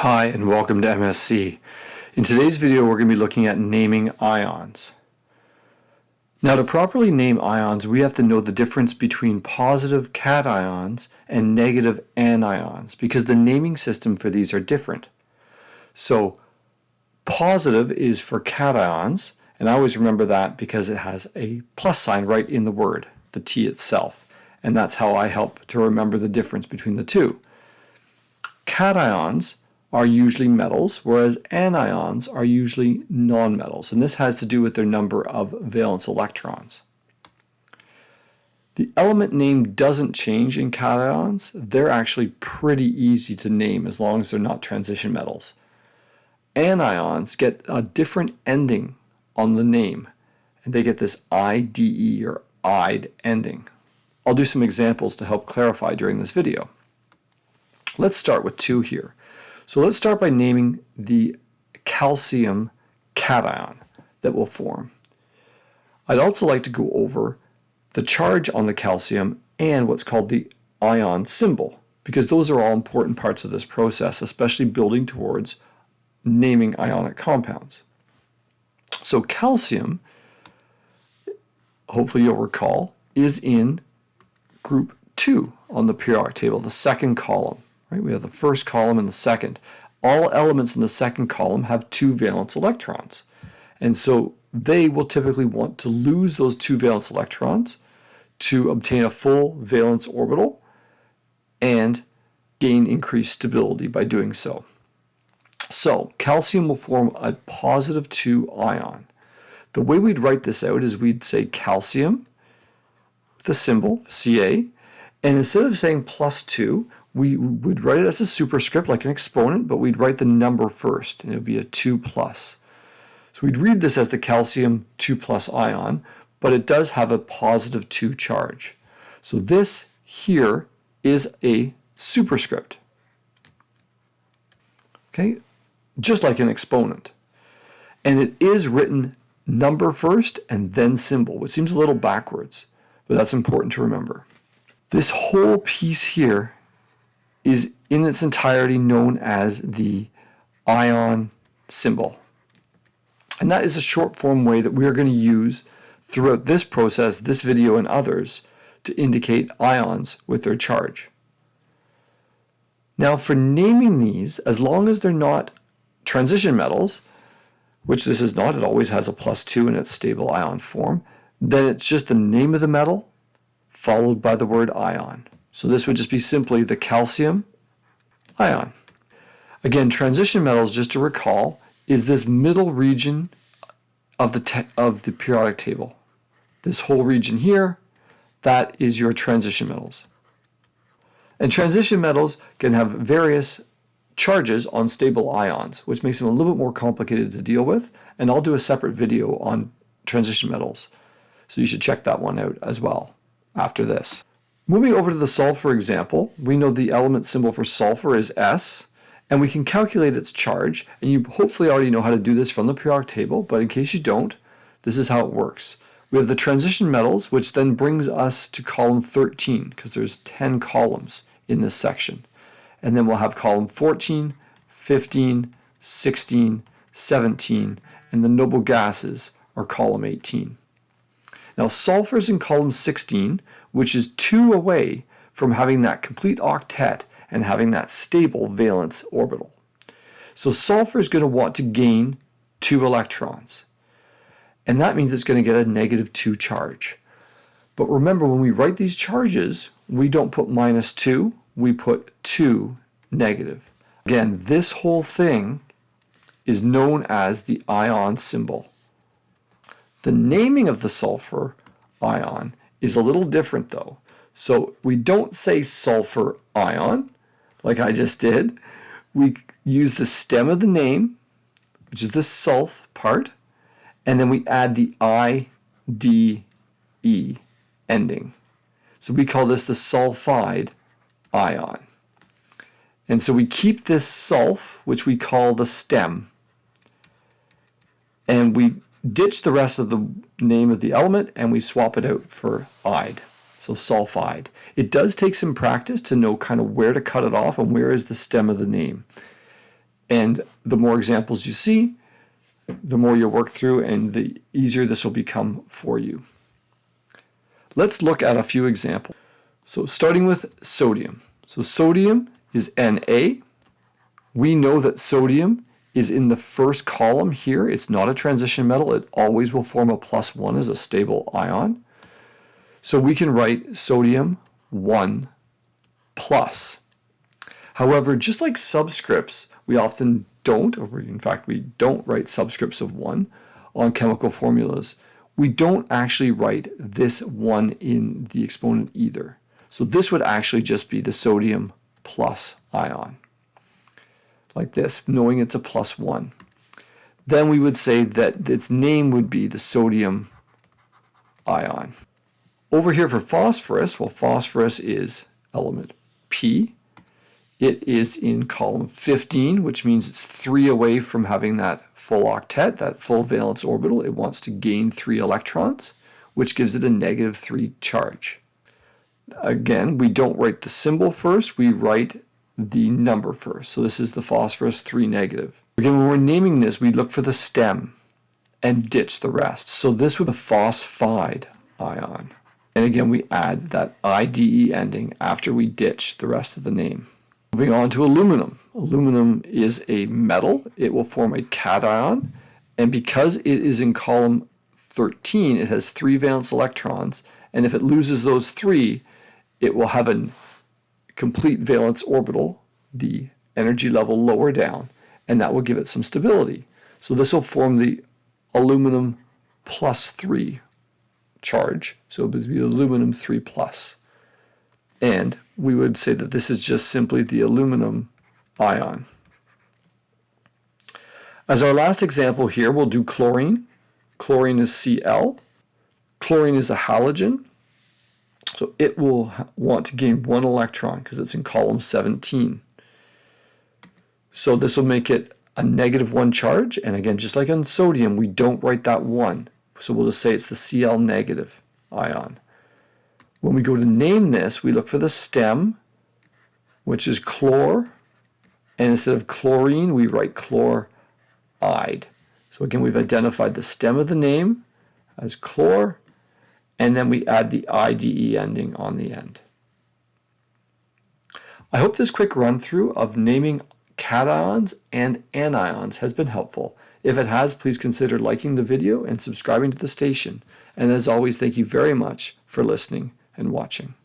Hi and welcome to MSc. In today's video we're going to be looking at naming ions. Now to properly name ions we have to know the difference between positive cations and negative anions because the naming system for these are different. So positive is for cations, and I always remember that because it has a plus sign right in the word, the T itself, and that's how I help to remember the difference between the two. Cations are usually metals, whereas anions are usually nonmetals, and this has to do with their number of valence electrons. The element name doesn't change in cations. They're actually pretty easy to name as long as they're not transition metals. Anions get a different ending on the name, and they get this IDE or IDE ending. I'll do some examples to help clarify during this video. Let's start with two here. So let's start by naming the calcium cation that will form. I'd also like to go over the charge on the calcium and what's called the ion symbol, because those are all important parts of this process, especially building towards naming ionic compounds. So calcium, hopefully you'll recall, is in group 2 on the periodic table, the second column. Right? We have the first column and the second. All elements in the second column have 2 valence electrons. And so they will typically want to lose those 2 valence electrons to obtain a full valence orbital and gain increased stability by doing so. So calcium will form a positive 2 ion. The way we'd write this out is we'd say calcium, the symbol, Ca, and instead of saying plus 2, we would write it as a superscript like an exponent, but we'd write the number first, and it would be a 2 plus. So we'd read this as the calcium 2 plus ion, but it does have a positive 2 charge. So this here is a superscript. Okay, just like an exponent. And it is written number first and then symbol, which seems a little backwards, but that's important to remember. This whole piece here is in its entirety known as the ion symbol. And that is a short form way that we are going to use throughout this process, this video, and others to indicate ions with their charge. Now for naming these, as long as they're not transition metals, which this is not, it always has a plus 2 in its stable ion form, then it's just the name of the metal followed by the word ion. So this would just be simply the calcium ion. Again, transition metals, just to recall, is this middle region of the periodic table. This whole region here, that is your transition metals. And transition metals can have various charges on stable ions, which makes them a little bit more complicated to deal with, and I'll do a separate video on transition metals. So you should check that one out as well after this. Moving over to the sulfur example, we know the element symbol for sulfur is S, and we can calculate its charge, and you hopefully already know how to do this from the periodic table, but in case you don't, this is how it works. We have the transition metals, which then brings us to column 13, because there's 10 columns in this section. And then we'll have column 14, 15, 16, 17, and the noble gases are column 18. Now sulfur's in column 16, which is 2 away from having that complete octet and having that stable valence orbital. So sulfur is going to want to gain 2 electrons. And that means it's going to get a negative 2 charge. But remember, when we write these charges, we don't put minus 2, we put 2 negative. Again, this whole thing is known as the ion symbol. The naming of the sulfur ion is a little different though. So we don't say sulfur ion like I just did. We use the stem of the name, which is the sulf part, and then we add the IDE ending. So we call this the sulfide ion. And so we keep this sulf, which we call the stem, and we ditch the rest of the name of the element and we swap it out for ide, so sulfide. It does take some practice to know kind of where to cut it off and where is the stem of the name. And the more examples you see, the more you'll work through and the easier this will become for you. Let's look at a few examples. So starting with sodium. So sodium is Na. We know that sodium is in the first column here. It's not a transition metal. It always will form a +1 as a stable ion. So we can write sodium 1 plus. However, just like subscripts, we often don't, or in fact we don't write subscripts of 1 on chemical formulas. We don't actually write this 1 in the exponent either. So this would actually just be the sodium plus ion, like this, knowing it's a +1. Then we would say that its name would be the sodium ion. Over here for phosphorus, well, phosphorus is element P. It is in column 15, which means it's 3 away from having that full octet, that full valence orbital. It wants to gain 3 electrons, which gives it a -3 charge. Again, we don't write the symbol first, we write the number first. So this is the phosphorus 3 negative. Again, when we're naming this, we look for the stem and ditch the rest. So this would be a phosphide ion. And again, we add that IDE ending after we ditch the rest of the name. Moving on to aluminum. Aluminum is a metal. It will form a cation. And because it is in column 13, it has 3 valence electrons. And if it loses those 3, it will have a complete valence orbital, the energy level lower down, and that will give it some stability. So this will form the aluminum +3 charge. So it would be aluminum 3 plus. And we would say that this is just simply the aluminum ion. As our last example here, we'll do chlorine. Chlorine is Cl. Chlorine is a halogen. So it will want to gain 1 electron because it's in column 17. So this will make it a -1 charge. And again, just like on sodium, we don't write that 1. So we'll just say it's the Cl negative ion. When we go to name this, we look for the stem, which is chlor. And instead of chlorine, we write chloride. So again, we've identified the stem of the name as chlor. And then we add the IDE ending on the end. I hope this quick run through of naming cations and anions has been helpful. If it has, please consider liking the video and subscribing to the station. And as always, thank you very much for listening and watching.